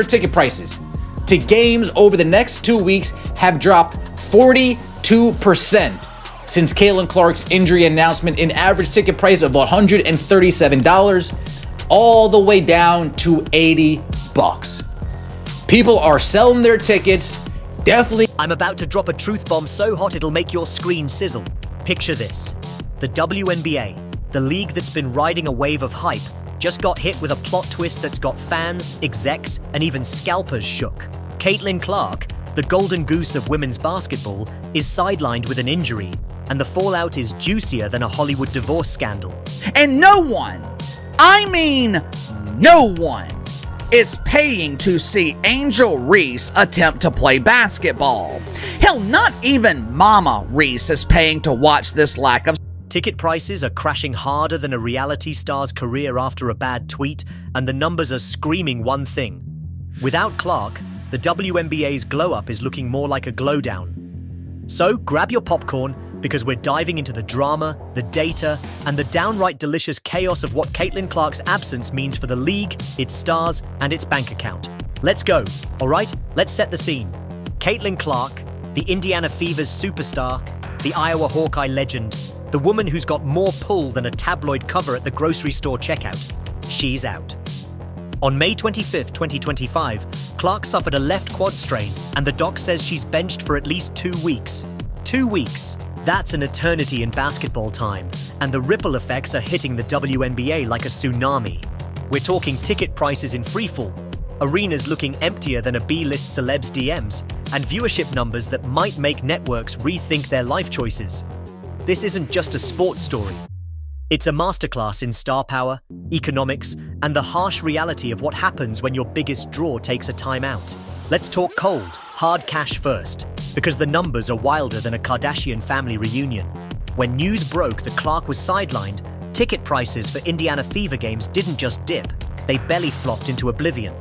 Ticket prices to games over the next 2 weeks have dropped 42% since Caitlin Clark's injury announcement. An average ticket price of $137 all the way down to $80. People are selling their tickets. Definitely. I'm about to drop a truth bomb so hot it'll make your screen sizzle. Picture this. The WNBA, the league that's been riding a wave of hype, just got hit with a plot twist that's got fans, execs, and even scalpers shook. Caitlin Clark, the golden goose of women's basketball, is sidelined with an injury, and the fallout is juicier than a Hollywood divorce scandal. And no one, I mean no one, is paying to see Angel Reese attempt to play basketball. Hell, not even Mama Reese is paying to watch this lack of. Ticket prices are crashing harder than a reality star's career after a bad tweet, and the numbers are screaming one thing. Without Clark, the WNBA's glow-up is looking more like a glow-down. So grab your popcorn, because we're diving into the drama, the data, and the downright delicious chaos of what Caitlin Clark's absence means for the league, its stars, and its bank account. Let's go, all right? Let's set the scene. Caitlin Clark, the Indiana Fever's superstar, the Iowa Hawkeye legend, the woman who's got more pull than a tabloid cover at the grocery store checkout. She's out. On May 25, 2025, Clark suffered a left quad strain, and the doc says she's benched for at least 2 weeks. 2 weeks. That's an eternity in basketball time, and the ripple effects are hitting the WNBA like a tsunami. We're talking ticket prices in freefall, arenas looking emptier than a B-list celeb's DMs, and viewership numbers that might make networks rethink their life choices. This isn't just a sports story. It's a masterclass in star power, economics, and the harsh reality of what happens when your biggest draw takes a timeout. Let's talk cold, hard cash first, because the numbers are wilder than a Kardashian family reunion. When news broke that Clark was sidelined, ticket prices for Indiana Fever games didn't just dip, they belly flopped into oblivion.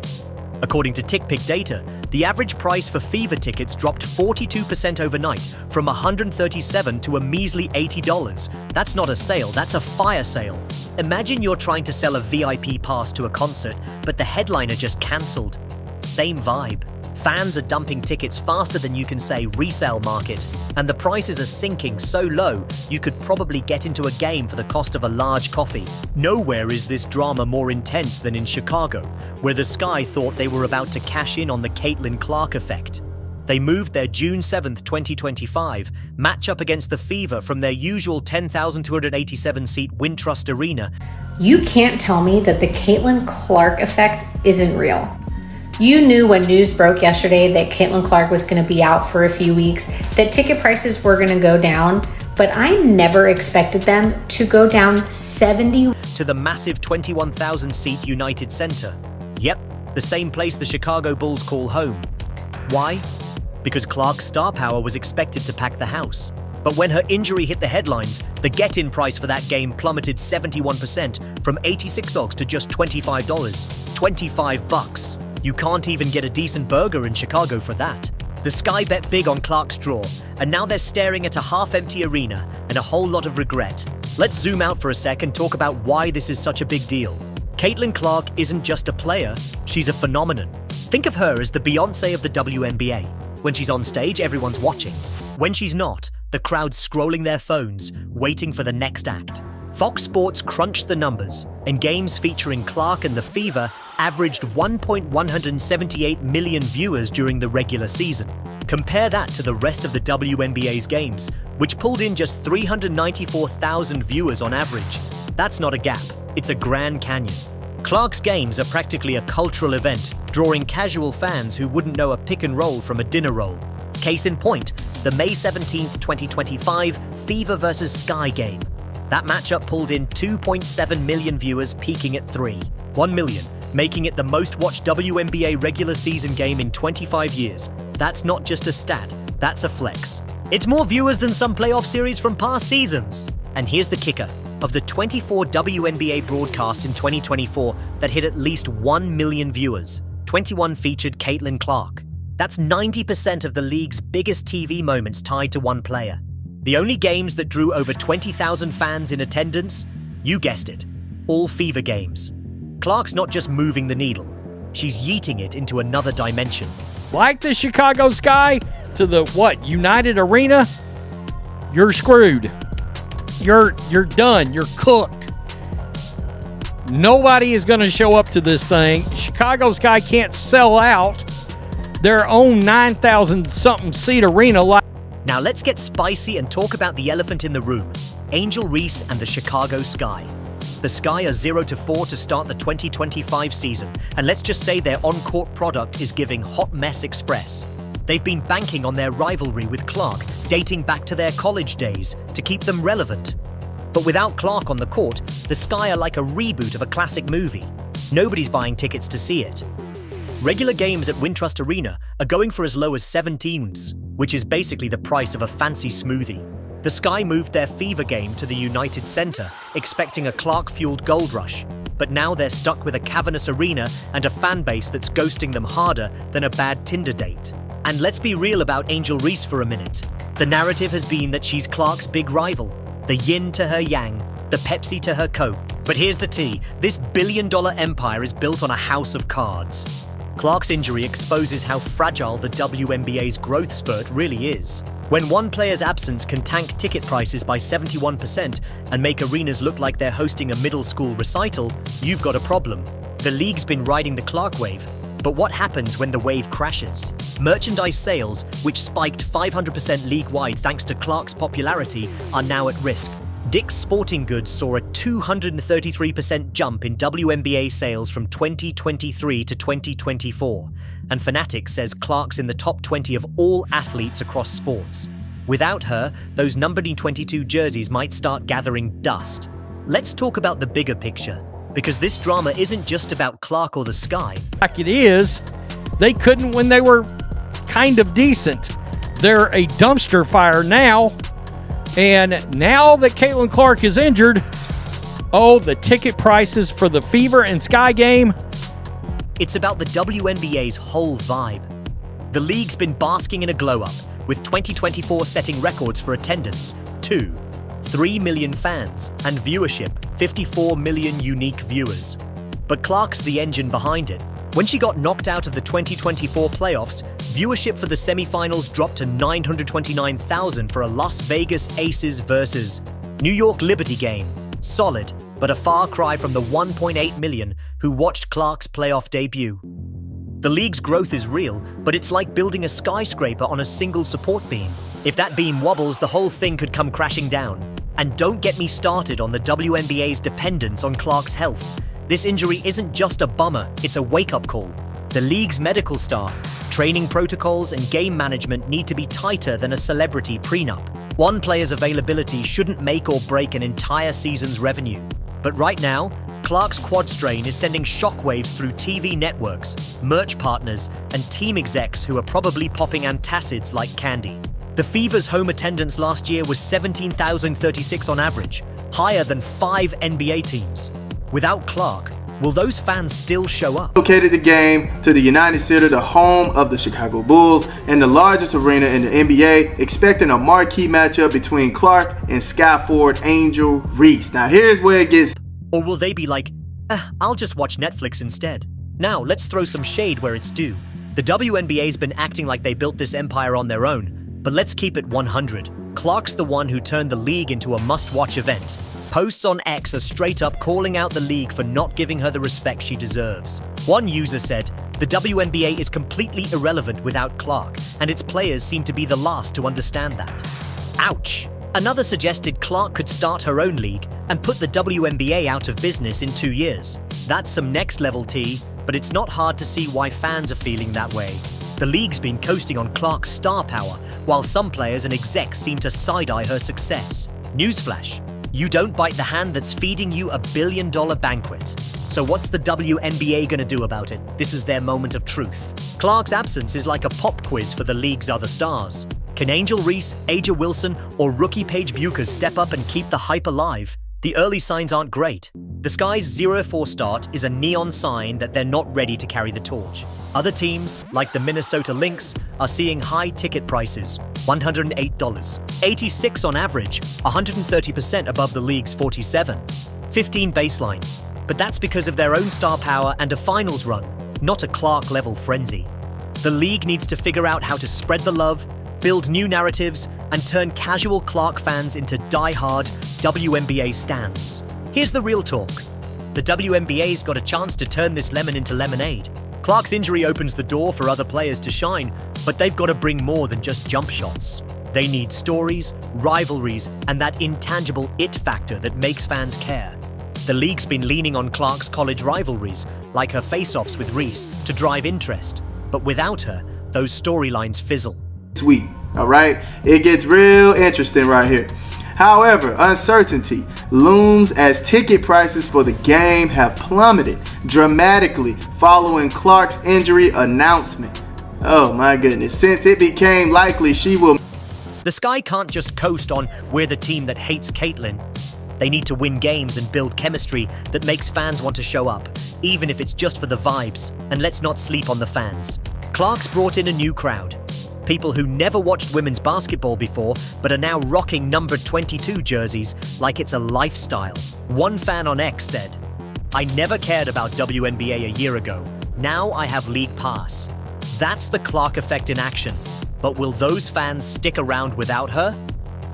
According to TickPick data, the average price for Fever tickets dropped 42% overnight, from $137 to a measly $80. That's not a sale, that's a fire sale. Imagine you're trying to sell a VIP pass to a concert, but the headliner just cancelled. Same vibe. Fans are dumping tickets faster than you can say resale market, and the prices are sinking so low you could probably get into a game for the cost of a large coffee. Nowhere is this drama more intense than in Chicago, where the Sky thought they were about to cash in on the Caitlin Clark effect. They moved their June 7, 2025 matchup against the Fever from their usual 10,287-seat Wintrust Arena. You can't tell me that the Caitlin Clark effect isn't real. You knew when news broke yesterday that Caitlin Clark was going to be out for a few weeks, that ticket prices were going to go down, but I never expected them to go down 70 to the massive 21,000-seat United Center. Yep, the same place the Chicago Bulls call home. Why? Because Clark's star power was expected to pack the house. But when her injury hit the headlines, the get-in price for that game plummeted 71% from $86 to just $25. $25. You can't even get a decent burger in Chicago for that. The Sky bet big on Clark's draw, and now they're staring at a half-empty arena and a whole lot of regret. Let's zoom out for a sec and talk about why this is such a big deal. Caitlin Clark isn't just a player, she's a phenomenon. Think of her as the Beyoncé of the WNBA. When she's on stage, everyone's watching. When she's not, the crowd's scrolling their phones, waiting for the next act. Fox Sports crunched the numbers, and games featuring Clark and the Fever averaged 1.178 million viewers during the regular season. Compare that to the rest of the WNBA's games, which pulled in just 394,000 viewers on average. That's not a gap, it's a Grand Canyon. Clark's games are practically a cultural event, drawing casual fans who wouldn't know a pick and roll from a dinner roll. Case in point, the May 17, 2025 Fever vs Sky game. That matchup pulled in 2.7 million viewers, peaking at 1 million, making it the most watched WNBA regular season game in 25 years. That's not just a stat, that's a flex. It's more viewers than some playoff series from past seasons. And here's the kicker. Of the 24 WNBA broadcasts in 2024 that hit at least 1 million viewers, 21 featured Caitlin Clark. That's 90% of the league's biggest TV moments tied to one player. The only games that drew over 20,000 fans in attendance? You guessed it, all Fever games. Clark's not just moving the needle. She's yeeting it into another dimension. Like the Chicago Sky to the, United Arena? You're screwed. You're done. You're cooked. Nobody is going to show up to this thing. Chicago Sky can't sell out their own 9,000-something seat arena. Now let's get spicy and talk about the elephant in the room, Angel Reese and the Chicago Sky. The Sky are 0-4 to start the 2025 season, and let's just say their on-court product is giving hot mess express. They've been banking on their rivalry with Clark, dating back to their college days, to keep them relevant. But without Clark on the court, the Sky are like a reboot of a classic movie. Nobody's buying tickets to see it. Regular games at Wintrust Arena are going for as low as 17s, which is basically the price of a fancy smoothie. The Sky moved their Fever game to the United Center, expecting a Clark-fueled gold rush. But now they're stuck with a cavernous arena and a fan base that's ghosting them harder than a bad Tinder date. And let's be real about Angel Reese for a minute. The narrative has been that she's Clark's big rival, the yin to her yang, the Pepsi to her Coke. But here's the tea, this billion-dollar empire is built on a house of cards. Clark's injury exposes how fragile the WNBA's growth spurt really is. When one player's absence can tank ticket prices by 71% and make arenas look like they're hosting a middle school recital, you've got a problem. The league's been riding the Clark wave, but what happens when the wave crashes? Merchandise sales, which spiked 500% league-wide thanks to Clark's popularity, are now at risk. Dick's Sporting Goods saw a 233% jump in WNBA sales from 2023 to 2024, and Fanatics says Clark's in the top 20 of all athletes across sports. Without her, those numbered 22 jerseys might start gathering dust. Let's talk about the bigger picture, because this drama isn't just about Clark or the Sky. Like it is, they couldn't when they were kind of decent. They're a dumpster fire now. And now that Caitlin Clark is injured, the ticket prices for the Fever and Sky game. It's about the WNBA's whole vibe. The league's been basking in a glow-up, with 2024 setting records for attendance, 3 million fans, and viewership, 54 million unique viewers. But Clark's the engine behind it. When she got knocked out of the 2024 playoffs, viewership for the semifinals dropped to 929,000 for a Las Vegas Aces versus New York Liberty game. Solid, but a far cry from the 1.8 million who watched Clark's playoff debut. The league's growth is real, but it's like building a skyscraper on a single support beam. If that beam wobbles, the whole thing could come crashing down. And don't get me started on the WNBA's dependence on Clark's health. This injury isn't just a bummer, it's a wake-up call. The league's medical staff, training protocols, and game management need to be tighter than a celebrity prenup. One player's availability shouldn't make or break an entire season's revenue. But right now, Clark's quad strain is sending shockwaves through TV networks, merch partners, and team execs who are probably popping antacids like candy. The Fever's home attendance last year was 17,036 on average, higher than 5 NBA teams. Without Clark, will those fans still show up? Located the game to the United Center, the home of the Chicago Bulls, and the largest arena in the NBA, expecting a marquee matchup between Clark and Sky forward Angel Reese. Now here's where it gets... Or will they be like, I'll just watch Netflix instead? Now, let's throw some shade where it's due. The WNBA's been acting like they built this empire on their own, but let's keep it 100. Clark's the one who turned the league into a must-watch event. Posts on X are straight up calling out the league for not giving her the respect she deserves. One user said, the WNBA is completely irrelevant without Clark, and its players seem to be the last to understand that. Ouch! Another suggested Clark could start her own league and put the WNBA out of business in 2 years. That's some next-level tea, but it's not hard to see why fans are feeling that way. The league's been coasting on Clark's star power, while some players and execs seem to side-eye her success. Newsflash. You don't bite the hand that's feeding you a billion-dollar banquet. So what's the WNBA gonna do about it? This is their moment of truth. Clark's absence is like a pop quiz for the league's other stars. Can Angel Reese, Aja Wilson, or rookie Paige Bueckers step up and keep the hype alive? The early signs aren't great. The Sky's 0-4 start is a neon sign that they're not ready to carry the torch. Other teams, like the Minnesota Lynx, are seeing high ticket prices, $108. 86 on average, 130% above the league's 47. 15 baseline. But that's because of their own star power and a finals run. not a Clark-level frenzy. The league needs to figure out how to spread the love, build new narratives, and turn casual Clark fans into die-hard WNBA stans. Here's the real talk. The WNBA's got a chance to turn this lemon into lemonade. Clark's injury opens the door for other players to shine, but they've got to bring more than just jump shots. They need stories, rivalries, and that intangible it factor that makes fans care. The league's been leaning on Clark's college rivalries, like her face-offs with Reese, to drive interest. But without her, those storylines fizzle. Sweet, all right? It gets real interesting right here. However, uncertainty looms as ticket prices for the game have plummeted dramatically following Clark's injury announcement. Oh my goodness, since it became likely she will... The Sky can't just coast on "we're the team that hates Caitlyn." They need to win games and build chemistry that makes fans want to show up, even if it's just for the vibes. And let's not sleep on the fans. Clark's brought in a new crowd. People who never watched women's basketball before, but are now rocking numbered 22 jerseys like it's a lifestyle. One fan on X said, "I never cared about WNBA a year ago. Now I have League Pass." That's the Clark effect in action. But will those fans stick around without her?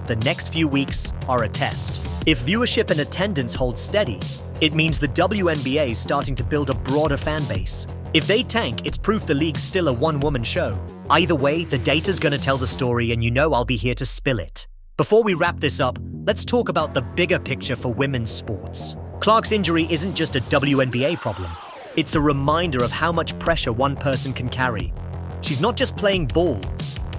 The next few weeks are a test. If viewership and attendance hold steady, it means the WNBA is starting to build a broader fan base. If they tank, it's proof the league's still a one-woman show. Either way, the data's gonna tell the story, and you know I'll be here to spill it. Before we wrap this up, let's talk about the bigger picture for women's sports. Clark's injury isn't just a WNBA problem. It's a reminder of how much pressure one person can carry. She's not just playing ball.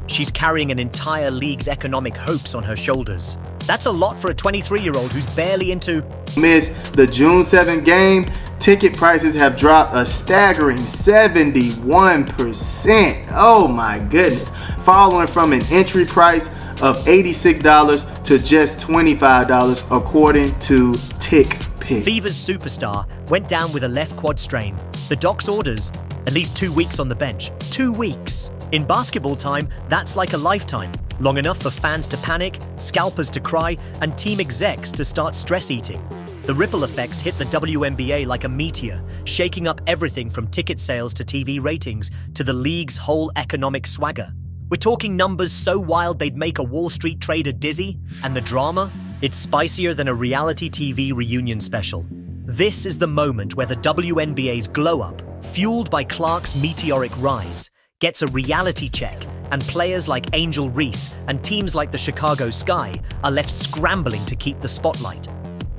She's carrying an entire league's economic hopes on her shoulders. That's a lot for a 23-year-old who's barely into... Miss the June 7th game, ticket prices have dropped a staggering 71%. Oh my goodness. Following from an entry price of $86 to just $25 according to TickPick. Fever's superstar went down with a left quad strain. The doc's orders, at least 2 weeks on the bench. 2 weeks. In basketball time, that's like a lifetime. Long enough for fans to panic, scalpers to cry, and team execs to start stress eating. The ripple effects hit the WNBA like a meteor, shaking up everything from ticket sales to TV ratings to the league's whole economic swagger. We're talking numbers so wild they'd make a Wall Street trader dizzy, and the drama? It's spicier than a reality TV reunion special. This is the moment where the WNBA's glow-up, fueled by Clark's meteoric rise, gets a reality check, and players like Angel Reese and teams like the Chicago Sky are left scrambling to keep the spotlight.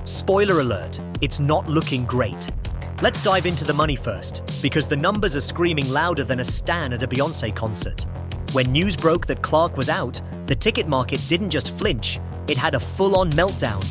Spoiler alert, it's not looking great. Let's dive into the money first, because the numbers are screaming louder than a stan at a Beyoncé concert. When news broke that Clark was out, the ticket market didn't just flinch, it had a full-on meltdown.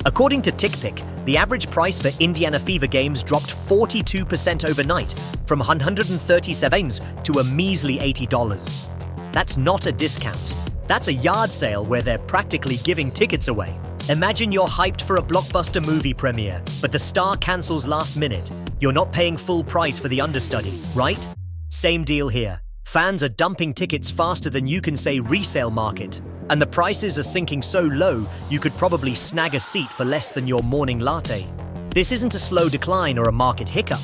According to TickPick, the average price for Indiana Fever games dropped 42% overnight, from $137 to a measly $80. That's not a discount. That's a yard sale where they're practically giving tickets away. Imagine you're hyped for a blockbuster movie premiere, but the star cancels last minute. You're not paying full price for the understudy, right? Same deal here. Fans are dumping tickets faster than you can say resale market, and the prices are sinking so low you could probably snag a seat for less than your morning latte. This isn't a slow decline or a market hiccup.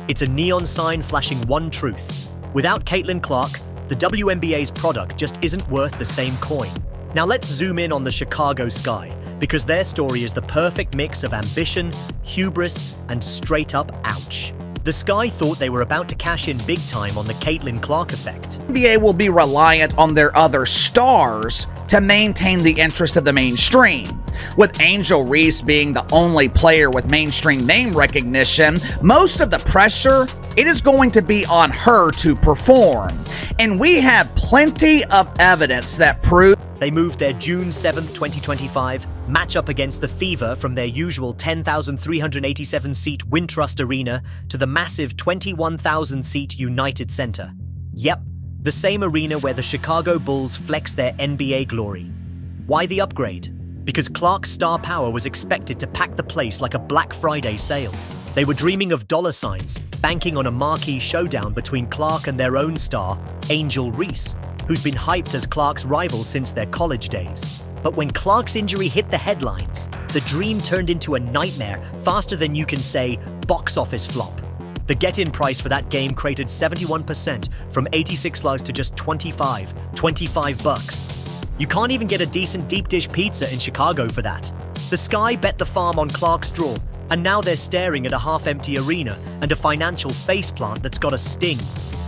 It's a neon sign flashing one truth. Without Caitlyn Clark, the WNBA's product just isn't worth the same coin. Now let's zoom in on the Chicago Sky, because their story is the perfect mix of ambition, hubris, and straight-up ouch. The Sky thought they were about to cash in big time on the Caitlyn Clark effect. The NBA will be reliant on their other stars to maintain the interest of the mainstream. With Angel Reese being the only player with mainstream name recognition, most of the pressure, it is going to be on her to perform. And we have plenty of evidence that proves they moved their June 7th, 2025 matchup against the Fever from their usual 10,387-seat Wintrust Arena to the massive 21,000-seat United Center. Yep, the same arena where the Chicago Bulls flex their NBA glory. Why the upgrade? Because Clark's star power was expected to pack the place like a Black Friday sale. They were dreaming of dollar signs, banking on a marquee showdown between Clark and their own star, Angel Reese, who's been hyped as Clark's rival since their college days. But when Clark's injury hit the headlines, the dream turned into a nightmare faster than you can say box office flop. The get-in price for that game cratered 71% from 86 slugs to just 25 bucks. You can't even get a decent deep dish pizza in Chicago for that. The Sky bet the farm on Clark's draw, and now they're staring at a half-empty arena and a financial faceplant that's got a sting.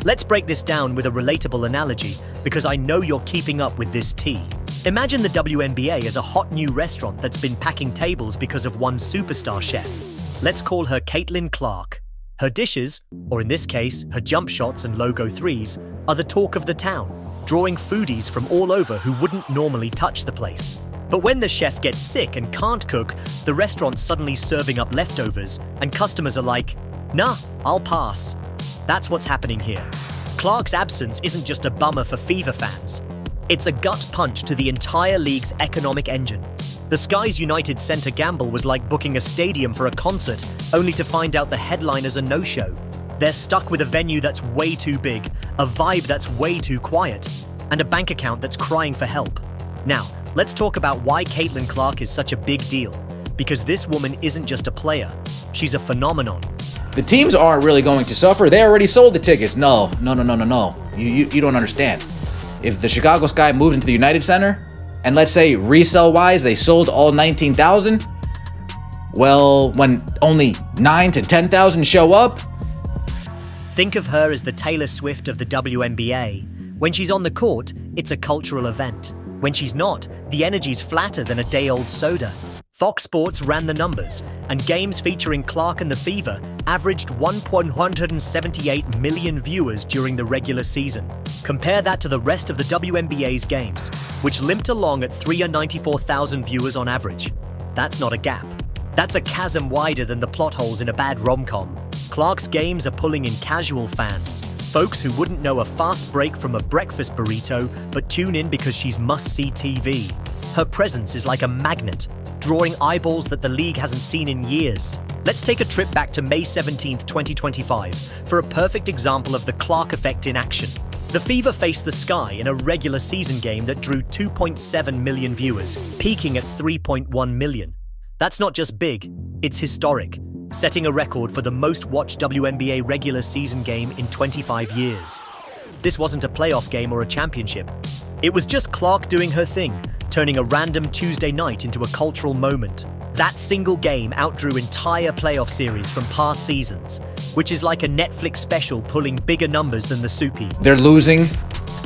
Let's break this down with a relatable analogy, because I know you're keeping up with this tea. Imagine the WNBA as a hot new restaurant that's been packing tables because of one superstar chef. Let's call her Caitlin Clark. Her dishes, or in this case, her jump shots and logo threes, are the talk of the town, drawing foodies from all over who wouldn't normally touch the place. But when the chef gets sick and can't cook, the restaurant's suddenly serving up leftovers, and customers are like, nah, I'll pass. That's what's happening here. Clark's absence isn't just a bummer for Fever fans. It's a gut punch to the entire league's economic engine. The Sky's United Center gamble was like booking a stadium for a concert, only to find out the headliner's a no-show. They're stuck with a venue that's way too big, a vibe that's way too quiet, and a bank account that's crying for help. Now, let's talk about why Caitlin Clark is such a big deal. Because this woman isn't just a player, she's a phenomenon. The teams aren't really going to suffer. They already sold the tickets. No. You don't understand. If the Chicago Sky moved into the United Center, and let's say resale-wise they sold all 19,000, well, when only 9 to 10,000 show up. Think of her as the Taylor Swift of the WNBA. When she's on the court, it's a cultural event. When she's not, the energy's flatter than a day-old soda. Fox Sports ran the numbers, and games featuring Clark and the Fever averaged 1.178 million viewers during the regular season. Compare that to the rest of the WNBA's games, which limped along at 394,000 viewers on average. That's not a gap. That's a chasm wider than the plot holes in a bad rom-com. Clark's games are pulling in casual fans, folks who wouldn't know a fast break from a breakfast burrito but tune in because she's must-see TV. Her presence is like a magnet, drawing eyeballs that the league hasn't seen in years. Let's take a trip back to May 17, 2025, for a perfect example of the Clark effect in action. The Fever faced the Sky in a regular season game that drew 2.7 million viewers, peaking at 3.1 million. That's not just big, it's historic, setting a record for the most watched WNBA regular season game in 25 years. This wasn't a playoff game or a championship. It was just Clark doing her thing, turning a random Tuesday night into a cultural moment. That single game outdrew entire playoff series from past seasons, which is like a Netflix special pulling bigger numbers than the Soupy. They're losing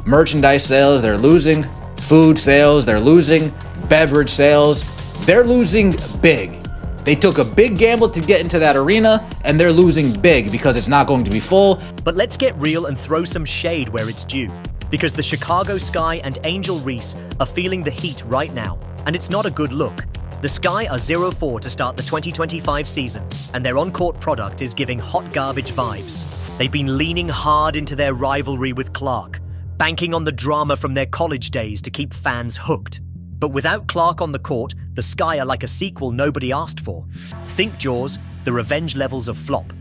merchandise sales, they're losing food sales, they're losing beverage sales. They're losing big. They took a big gamble to get into that arena, and they're losing big because it's not going to be full. But let's get real and throw some shade where it's due. Because the Chicago Sky and Angel Reese are feeling the heat right now, and it's not a good look. The Sky are 0-4 to start the 2025 season, and their on-court product is giving hot garbage vibes. They've been leaning hard into their rivalry with Clark, banking on the drama from their college days to keep fans hooked. But without Clark on the court, the Sky are like a sequel nobody asked for. Think Jaws, the revenge levels of flop.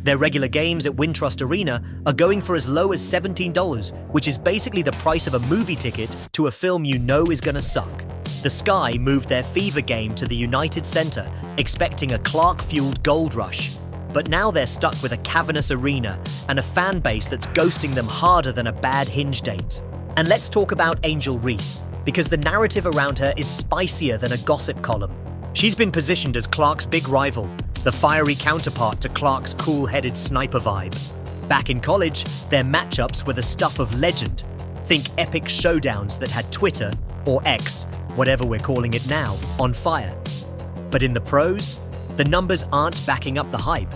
Their regular games at Wintrust Arena are going for as low as $17, which is basically the price of a movie ticket to a film you know is gonna suck. The Sky moved their Fever game to the United Center, expecting a Clark-fueled gold rush. But now they're stuck with a cavernous arena and a fan base that's ghosting them harder than a bad Hinge date. And let's talk about Angel Reese, because the narrative around her is spicier than a gossip column. She's been positioned as Clark's big rival, the fiery counterpart to Clark's cool-headed sniper vibe. Back in college, their matchups were the stuff of legend. Think epic showdowns that had Twitter, or X, whatever we're calling it now, on fire. But in the pros, the numbers aren't backing up the hype.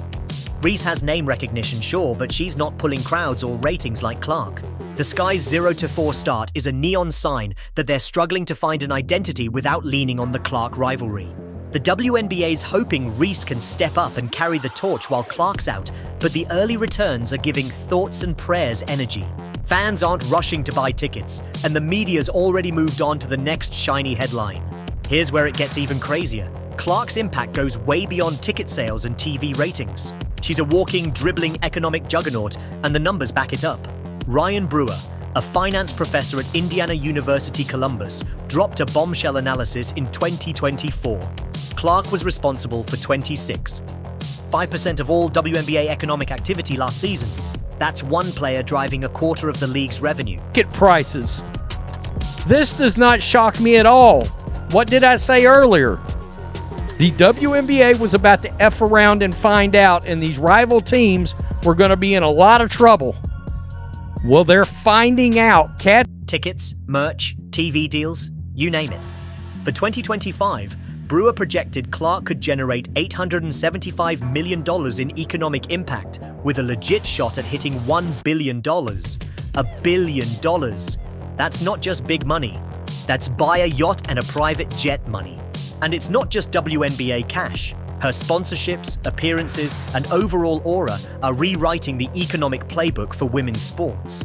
Reese has name recognition, sure, but she's not pulling crowds or ratings like Clark. The Sky's 0-4 start is a neon sign that they're struggling to find an identity without leaning on the Clark rivalry. The WNBA's hoping Reese can step up and carry the torch while Clark's out, but the early returns are giving thoughts and prayers energy. Fans aren't rushing to buy tickets, and the media's already moved on to the next shiny headline. Here's where it gets even crazier. Clark's impact goes way beyond ticket sales and TV ratings. She's a walking, dribbling economic juggernaut, and the numbers back it up. Ryan Brewer, a finance professor at Indiana University Columbus, dropped a bombshell analysis in 2024. Clark was responsible for 26, 5% of all WNBA economic activity last season. That's one player driving a quarter of the league's revenue. Ticket prices. This does not shock me at all. What did I say earlier? The WNBA was about to F around and find out, and these rival teams were going to be in a lot of trouble. Well, they're finding out. Tickets, merch, TV deals, you name it. For 2025, Brewer projected Clark could generate $875 million in economic impact, with a legit shot at hitting $1 billion. $1 billion. That's not just big money. That's buy a yacht and a private jet money. And it's not just WNBA cash. Her sponsorships, appearances, and overall aura are rewriting the economic playbook for women's sports.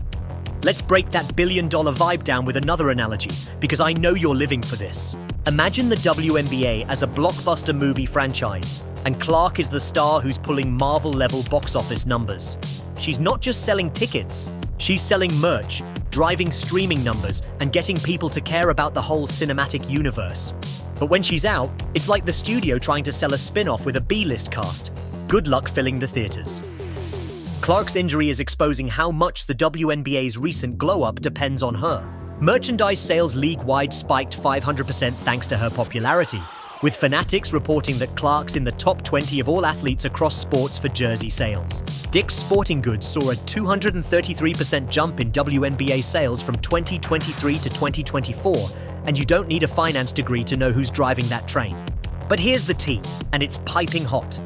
Let's break that billion-dollar vibe down with another analogy, because I know you're living for this. Imagine the WNBA as a blockbuster movie franchise, and Clark is the star who's pulling Marvel-level box office numbers. She's not just selling tickets, she's selling merch, driving streaming numbers, and getting people to care about the whole cinematic universe. But when she's out, it's like the studio trying to sell a spin-off with a B-list cast. Good luck filling the theaters. Clark's injury is exposing how much the WNBA's recent glow-up depends on her. Merchandise sales league-wide spiked 500% thanks to her popularity, with Fanatics reporting that Clark's in the top 20 of all athletes across sports for jersey sales. Dick's Sporting Goods saw a 233% jump in WNBA sales from 2023 to 2024, and you don't need a finance degree to know who's driving that train. But here's the tea, and it's piping hot.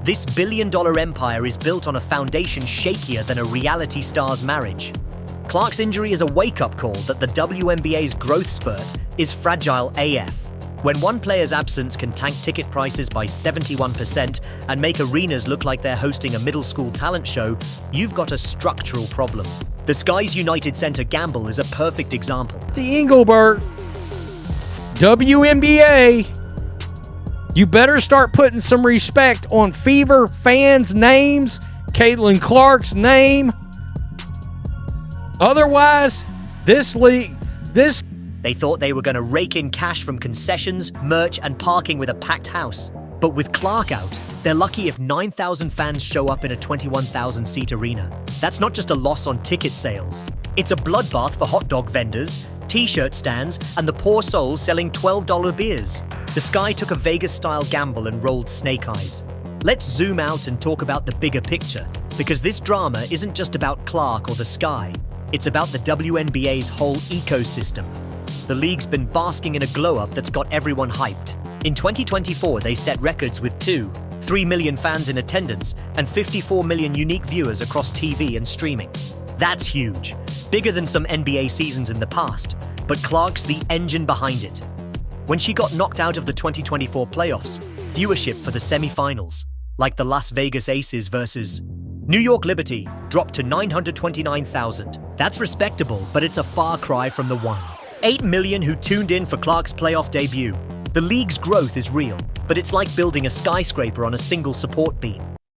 This billion-dollar empire is built on a foundation shakier than a reality star's marriage. Clark's injury is a wake-up call that the WNBA's growth spurt is fragile AF. When one player's absence can tank ticket prices by 71% and make arenas look like they're hosting a middle school talent show, you've got a structural problem. The Skies United Center gamble is a perfect example. The Engelbert, WNBA, you better start putting some respect on Fever fans' names, Caitlin Clark's name. Otherwise, They thought they were going to rake in cash from concessions, merch, and parking with a packed house. But with Clark out, they're lucky if 9,000 fans show up in a 21,000-seat arena. That's not just a loss on ticket sales. It's a bloodbath for hot dog vendors, t-shirt stands, and the poor souls selling $12 beers. The Sky took a Vegas-style gamble and rolled snake eyes. Let's zoom out and talk about the bigger picture, because this drama isn't just about Clark or the Sky. It's about the WNBA's whole ecosystem. The league's been basking in a glow-up that's got everyone hyped. In 2024, they set records with 3 million fans in attendance and 54 million unique viewers across TV and streaming. That's huge, bigger than some NBA seasons in the past, but Clark's the engine behind it. When she got knocked out of the 2024 playoffs, viewership for the semifinals, like the Las Vegas Aces versus New York Liberty, dropped to 929,000. That's respectable, but it's a far cry from the 8 million who tuned in for Clark's playoff debut. The league's growth is real, but it's like building a skyscraper on a single support beam.